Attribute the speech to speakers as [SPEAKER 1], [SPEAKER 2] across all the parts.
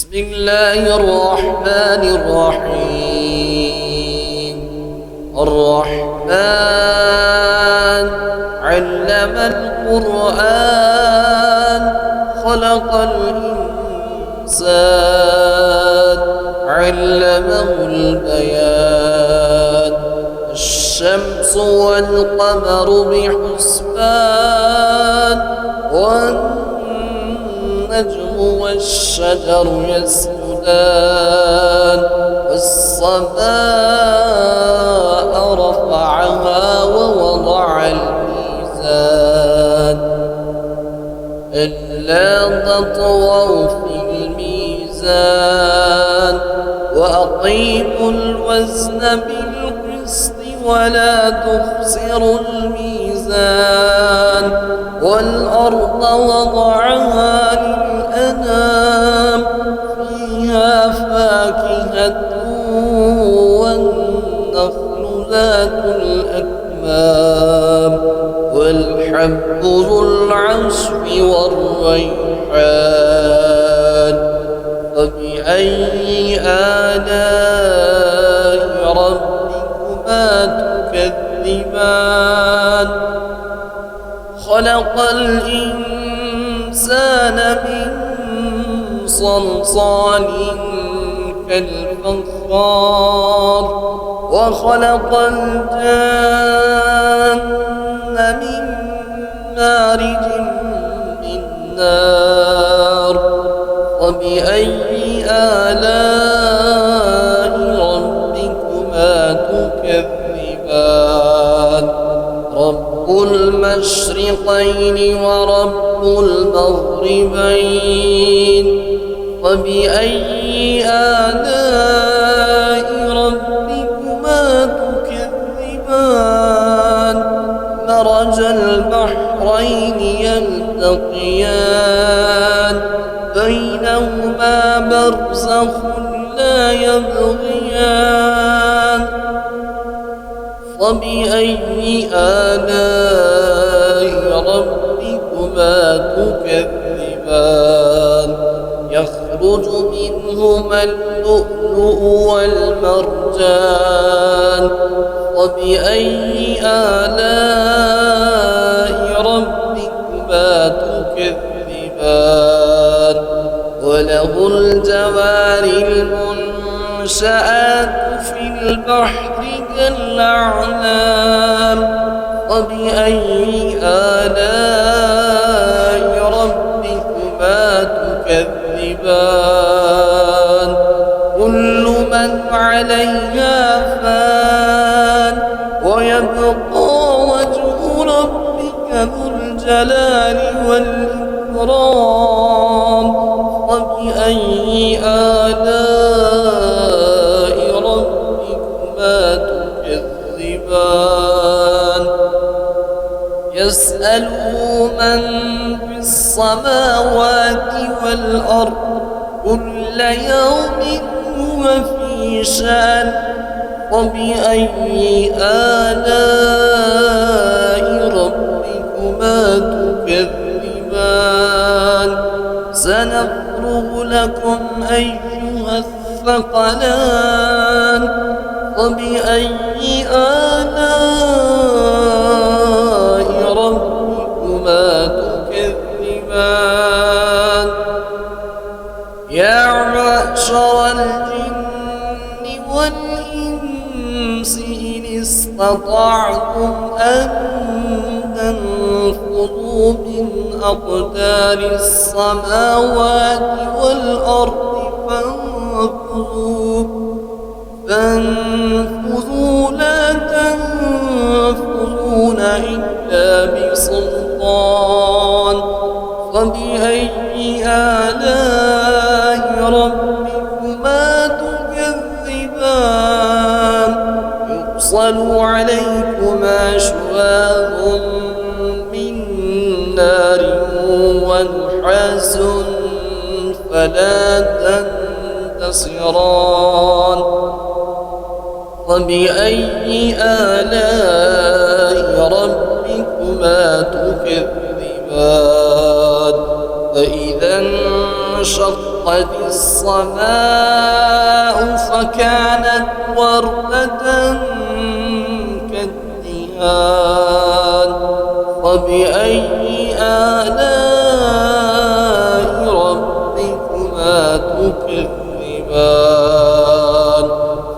[SPEAKER 1] بسم الله الرحمن الرحيم. الرحمن علم القرآن خلق الإنسان علمه البيان. الشمس والقمر بحسبان والنجم والشجر يسجدان. والسماء رفعها ووضع الميزان ألا تطغوا في الميزان وأقيموا الوزن بالقسط ولا تخسروا الميزان. والأرض وضعها للأنام فيها فاكهة والنخل ذات الأكمام والحب ذو العصف والريحان. فبأي آلاء ربكما تكذبان؟ خلق الإنسان من صلصال كالفخار وخلق الجن من مارج من نار. فبأي آلاء ربكما تكذبان؟ رب المشرقين ورب المغربين. فبأي آلاء ربكما تكذبان؟ مرج البحرين يلتقيان بينهما برزخ لا يبغيان. فبأي آلاء ربكما تكذبان؟ يخرج منهما اللؤلؤ والمرجان. فبأي آلاء ربكما تكذبان؟ وله الجوار المنشآت في البحر كالأعلام. فبأي آلاء ربكما تكذبان؟ كل من عليها فان ويبقى وجه ربك ذو الجلال والإكرام. فبأي آلاء ربكما تكذبان؟ يسأله من في السماوات والأرض كل يوم هو في شأن. وبأي آلاء ربكما تكذبان؟ سنفرغ لكم أيها الثقلان. وبأي آلاء ربكما تكذبان؟ يا معشر الجن والإنس إن استطعتم أن تنفذوا من أقدار السماوات والأرض فانفذوا لا تنفذون إلا بسلطان. فبأي آلاء ربكما تكذبان؟ يرسل عليكما شواظ من نار ونحاس فلا تنتصران. فبأي آلاء ربكما تكذبان؟ فإذا انشق وانشقت السماء فكانت وردة كالدهان فبأي آلاء ربكما تكذبان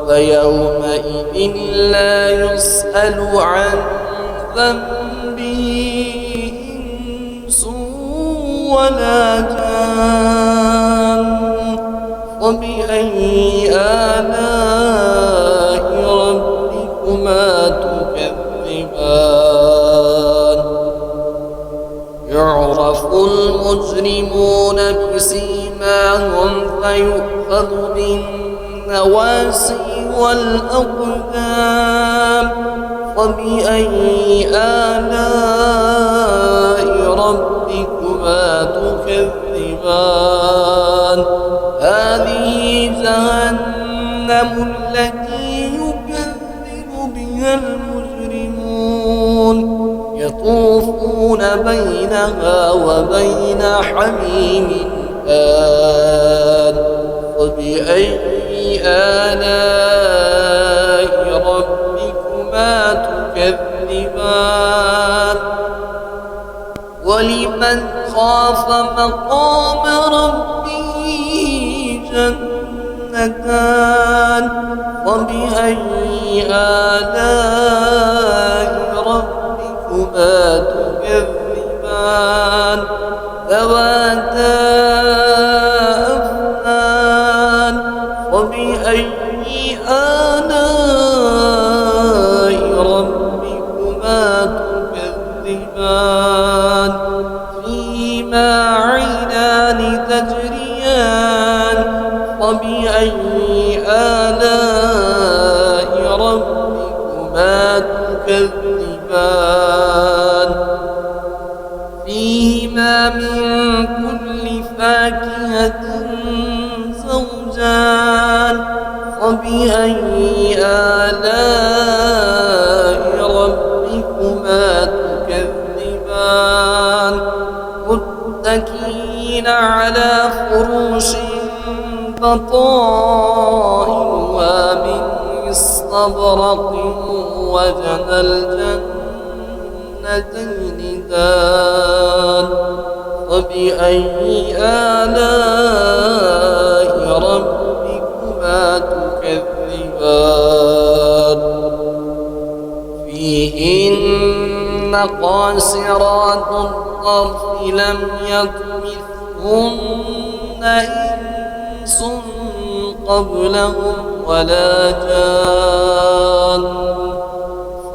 [SPEAKER 1] فيومئذ لا يسأل عن ذنبه إنس ولا جان فبأي آلاء ربكما تكذبان يعرف المجرمون بسيماهم فيؤخذ بالنواسي والأقدام فبأي آلاء ربكما تكذبان هذه جهنم التي يكذب بها المجرمون يطوفون بينها وبين حميم آن فبأي آلاء ربكما تكذبان ولمن خاف مقام ربه جنتان فبأي آلاء ربكما تكذبان ذواتا أفنان فبأي آلاء ربكما تكذبان فيهما عينان تجريان فبأي آلاء ربكما تكذبان فيهما من كل فاكهة زوجان فبأي آلاء ربكما تكذبان متكئين على فروش بطائنها من استبرق وجنى الجنتين دان فبأي آلاء ربكما تكذبان فيهن قاصرات الطرف لم يطمثهن إنس قبلهم ولا جان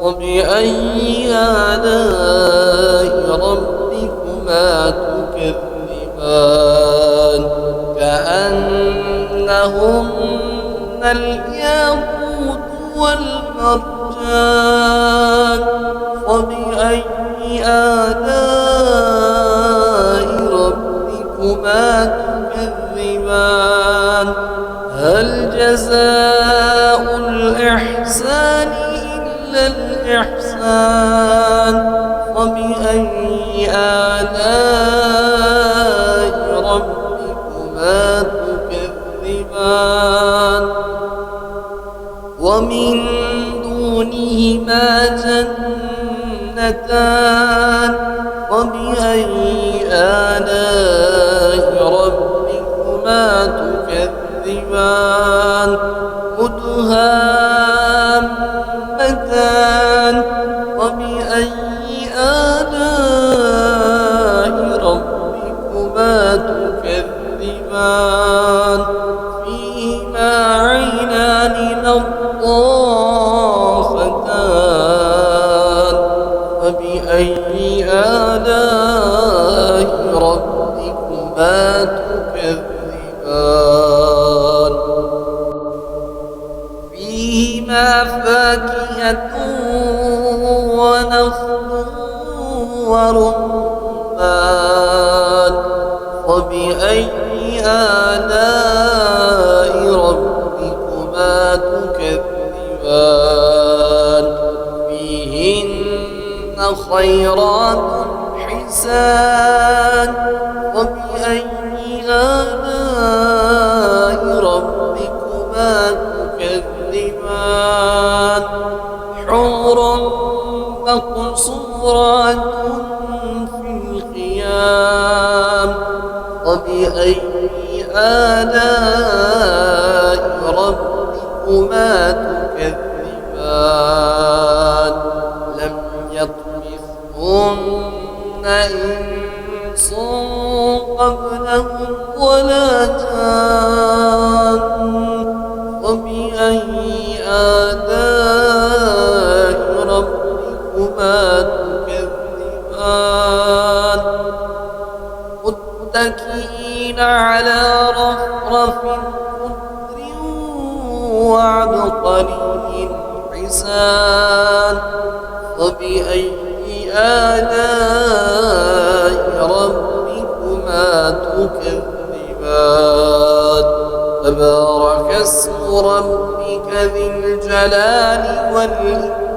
[SPEAKER 1] فبأي آلاء ربكما تكذبان كأنهن الياقوت والمرجان فبأي آلاء ربكما تكذبان هل جزاء الإحسان إلا الإحسان فبأي آلاء ربكما تكذبان ومن دونهما جنتان فبأي آلاء ربكما تكذبان مدهامتان فبأي آلاء ربكما تكذبان فيهما عينان نضاختان فبأي آلاء ربكما تكذبان فيهما فاكهة ونخل ورمان فبأي آلاء ربكما تكذبان فيهن خيرات حسان فبأي آلاء ربكما تكذبان حور مقصورات في الخيام فبأي آلاء ربكما تكذبان لم يطمثهن إنس قبلهم ولا جان فبأي آلاء ربكما تكذبان متكئين على رفرف خضر وعبقري حسان فبأي آلاء ربكما تكذبان تبارك اسم ربك ذي الجلال والإكرام